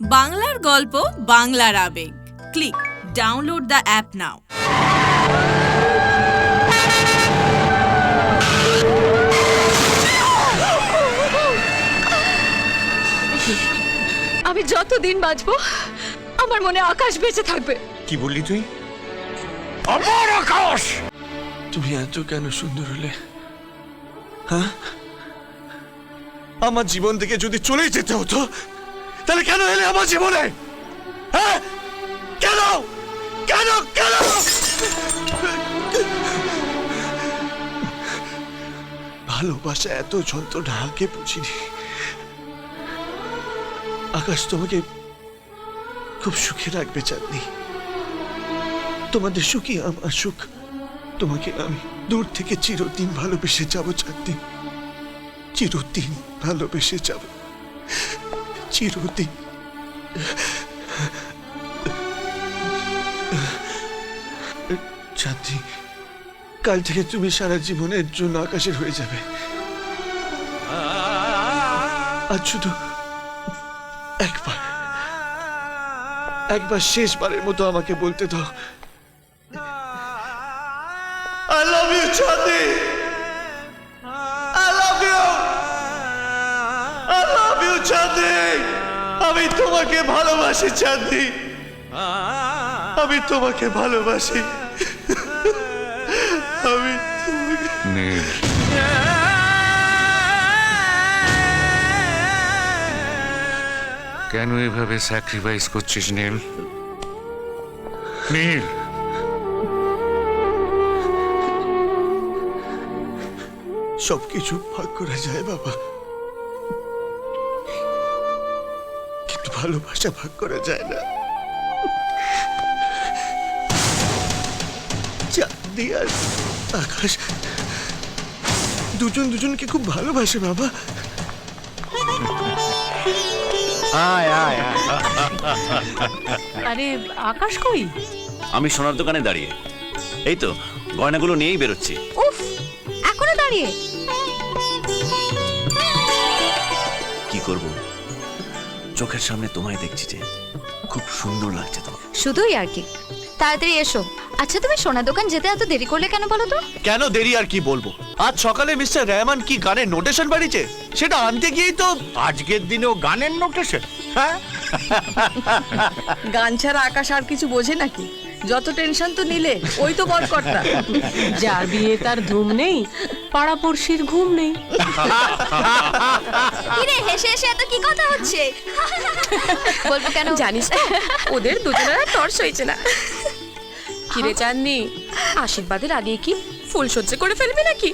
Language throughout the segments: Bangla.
বাংলার গল্প বাংলার আবেগ। ক্লিক ডাউনলোড দ্য অ্যাপ নাও। আমি যতদিন বাঁচবো আমার মনে আকাশ বেঁচে থাকবে। কি বললি তুই? আমার আকাশ! তুমি এত কেন সুন্দর হলে? হ্যাঁ, আমার জীবন থেকে যদি চলেই যেতে হতো তাহলে কেন এলে আমার জীবনে? হ্যাঁ, কেন কেন কেন? ভালোবাসা এত যন্ত্রণা আগে বুঝিনি। আকাশ তোমাকে খুব সুখে রাখবে চাঁদনি। তোমাদের সুখই আমার সুখ। তোমাকে আমি দূর থেকে চিরদিন ভালোবেসে যাব চাঁদনি, চিরদিন ভালোবেসে যাব, চিরদিন। চাঁদনি, কাল থেকে তুমি সারা জীবনের জন্য আকাশের হয়ে যাবে। আজ শুধু একবার শেষবারের মতো আমাকে বলতে দাও, I love you, Chandni. I love you. I love you, চাঁদনি। আমি তোমাকে ভালোবাসি চাঁদনি, আমি তোমাকে ভালোবাসি। আমি নীল, কেন এভাবে স্যাক্রিফাইস করছিস নীল? নীল, সবকিছু ভাগ করা যায় বাবা, কিন্তু ভালোবাসা ভাগ করা যায় না। চাঁদনি আর আকাশ দুজন দুজনকে খুব ভালোবাসে বাবা। আরে আকাশ কই? আমি সোনার দোকানে দাঁড়িয়ে এই তো গয়নাগুলো নিয়েই বেরোচ্ছি। উফ, এখনো দাঁড়িয়ে? কি করব, চোখের সামনে তোমায় দেখছি যে খুব সুন্দর লাগছে তো। শুধুই আর কি। তাড়াতাড়ি এসো। আচ্ছা, তুমি সোনা দোকান যেতে এত দেরি করলে কেন বলো তো? কেন দেরি আর কি বলবো, আজ সকালে মিস্টার রহমান কি গানের নোটেশন বাড়িছে সেটা আনতে গিয়েই তো। আজকের দিনেও গানের নোটেশন? হ্যাঁ, গান ছাড়া আকাশ আর কিছু বোঝে নাকি? যত টেনশন তো নিলে, ওই তো বড় কর্তা। যার বিয়ে তার ধুম নেই, পাড়াপড়শির ঘুম নেই। কিরে হেসে হেসে এত কি কথা হচ্ছে? বলবো কেন জানিস তো, ওদের দুজনের আর তর্স হয়েছে না। কিরে চাঁদনি, আশীর্বাদের আগে কি ফুল সহ্য করে ফেলবি নাকি?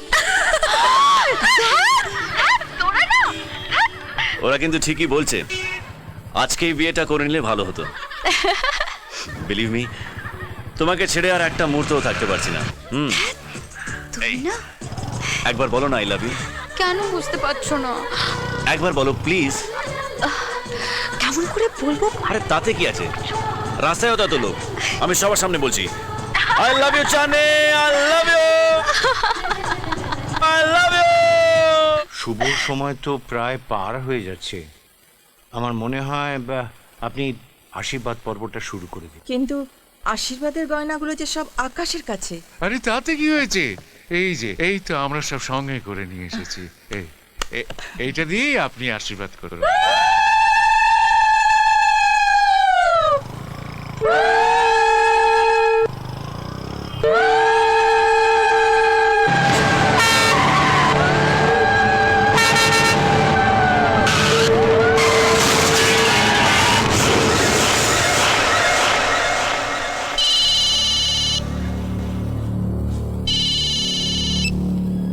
ওরা কিন্তু ঠিকই বলছে, আজকেই বিয়েটা করে নিলে ভালো হতো। বিলিভ মি, তোমাকে ছেড়ে আর একটা মুহূর্তও থাকতে পারছি না। তুমি না? একবার বলো না আই লাভ ইউ। কেন বুঝতে পারছো না? একবার বলো প্লিজ। কেমন করে বলবো? আরে তাতে কি আছে, রাস্তায়ও তত লোক, আমি সবার সামনে বলছি I love you Chandni, I love you, I love you. শুভ সময় তো প্রায় পার হয়ে যাচ্ছে। আমার মনে হয় আপনি আশীর্বাদ পর্বটা শুরু করে দিন। কিন্তু আশীর্বাদের গয়নাগুলো যে সব আকাশের কাছে। আরে তাতে কি হয়েছে? এই তো আমরা সব সঙ্গে করে নিয়ে এসেছি। এইটা দিয়েই আপনি আশীর্বাদ করুন।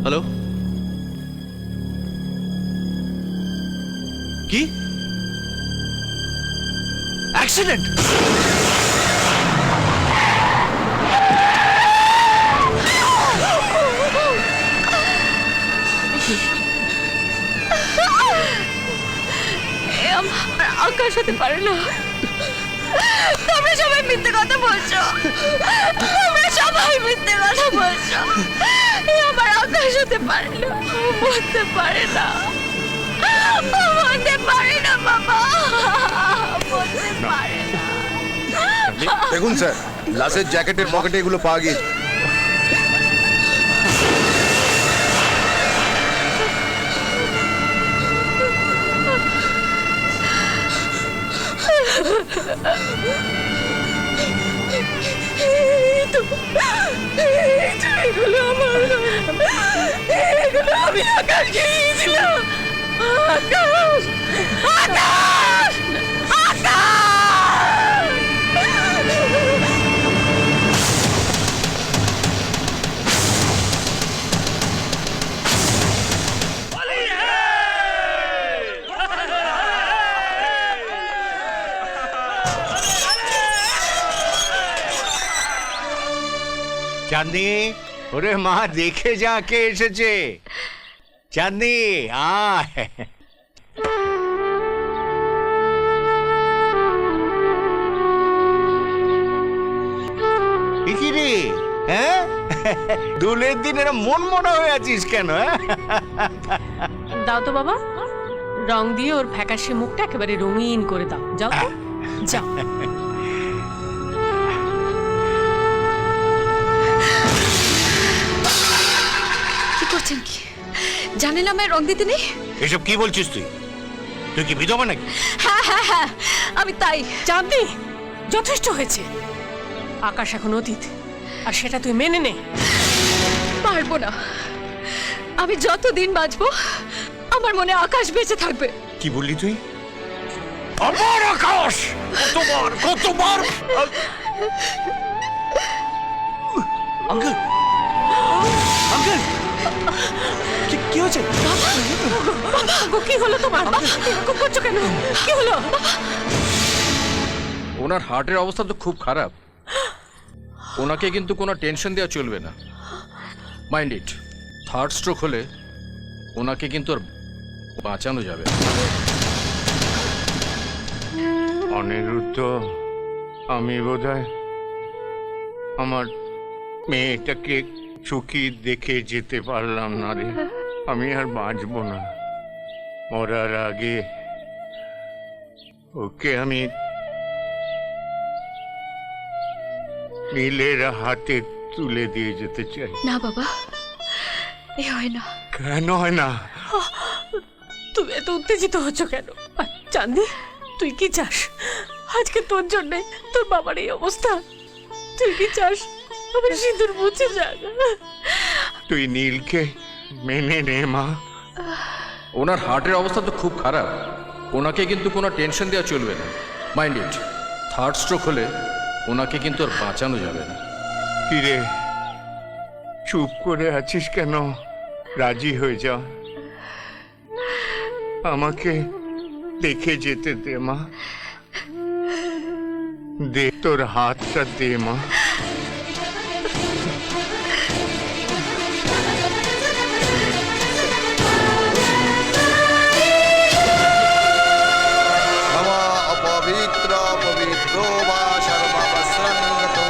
হ্যালো, কি অ্যাক্সিডেন্ট? আকাশ হতে পারে না। তোমরা সবাই মিথ্যে কথা বলছো, তোমরা সবাই মিথ্যে কথা বলছো। আমার আকাশ হতে পারে না, বলতে পারে না, বলতে পারে না বাবা। দেখুন স্যার, লাশের জ্যাকেটের পকেটে এগুলো পাওয়া গিয়েছে। এগুলো আমার এগুলো আমি আকাশকে দিয়েছিলাম। আকাশ আকাশ আকাশ চাঁদনি, ওরে মা দেখে যা কে এসেছে। চাঁদনি আয়। এ কি রে, হ্যাঁ দুলের দিন এরা মন মনা হয়ে আছিস কেন? দাও তো বাবা, রং দিয়ে ওর ফ্যাকাশে মুখটা একেবারে রঙিন করে দাও। যাও তো, যাও। কি করছেন কি? জানেন আমায় রং দিতে নেই? এসব কি বলছিস তুই? তুই কি বিধবা নাকি? হ্যাঁ হ্যাঁ হ্যাঁ, আমি তাই। চাঁদনি, যথেষ্ট হয়েছে। আকাশ এখন অতীত, আর সেটা তুই মেনে নে। পারবো না। আমি যতদিন বাঁচবো আমার মনে আকাশ বেঁচে থাকবে। কি বললি তুই? আমার আকাশ কতবার কতবার। আঙ্কেল, আঙ্কেল, কি হয়েছে? গো, কি হলো তোমার? এরকম করছো কেন? কি হলো? ওনার হার্টের অবস্থা তো খুব খারাপ। ওনাকে কিন্তু কোনো টেনশন দেওয়া চলবে না। মাইন্ড ইট, থার্ড স্ট্রোক হলে ওনাকে কিন্তু আর বাঁচানো যাবে না। অনিরুদ্ধ, আমি বোধহয় আমার মেয়েটাকে চোখে দেখে যেতে পারলাম না রে। আমি আর বাঁচবো না। মরার আগে ওকে আমি নীলের হাতে তুলে দিয়ে যেতে চাই। না বাবা, এ হয় না। কেন হয় না? তুমি এত উত্তেজিত হচ্ছ কেন? আর চাঁদনি, তুই কি চাস আজকে তোর জন্য তোর বাবার এই অবস্থা? তুই কি চাস আমার সিঁদুর মুছে যাক? তুই নীলকে মেনে নে মা। ওনার হার্টের অবস্থা তো খুব খারাপ। ওনাকে কিন্তু কোনো টেনশন দেওয়া চলবে না। মাইন্ড ইট, থার্ড স্ট্রোক হলে ওনাকে কিন্তু আর বাঁচানো যাবে না। কিরে, চুপ করে আছিস কেন? রাজি হয়ে যা, আমাকে দেখে যেতে দে মা। দে তোর হাতটা দে মা। অপবিত্র পবিত্র বা সর্ববস্ত্রঙ্গতো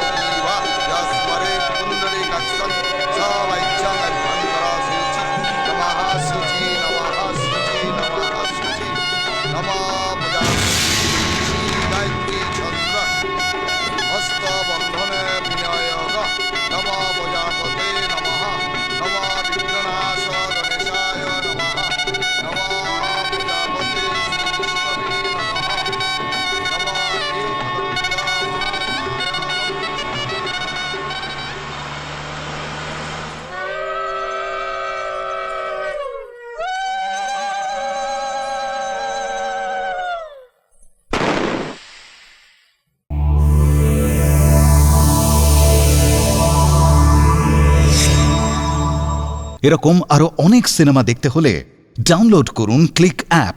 বা যস্মরে পুণ্ডরী কাক্ষং সবৈচ্ছং অভ্যন্তরা শুচি নমঃ শুচি নমঃ শুচি নমঃ শুচি নমঃ প্রজাপতি গায়ত্রী ছন্দ হস্ত বন্ধনে বিনয়গ নমঃ প্রজাপতে নমঃ নমঃ বিঘ্ননাশ গণেশায় নমঃ নমঃ প্রজাপতে শ্রীকৃষ্ণবে নমঃ। এরকম আরো অনেক সিনেমা দেখতে হলে ডাউনলোড করুন ক্লিক অ্যাপ।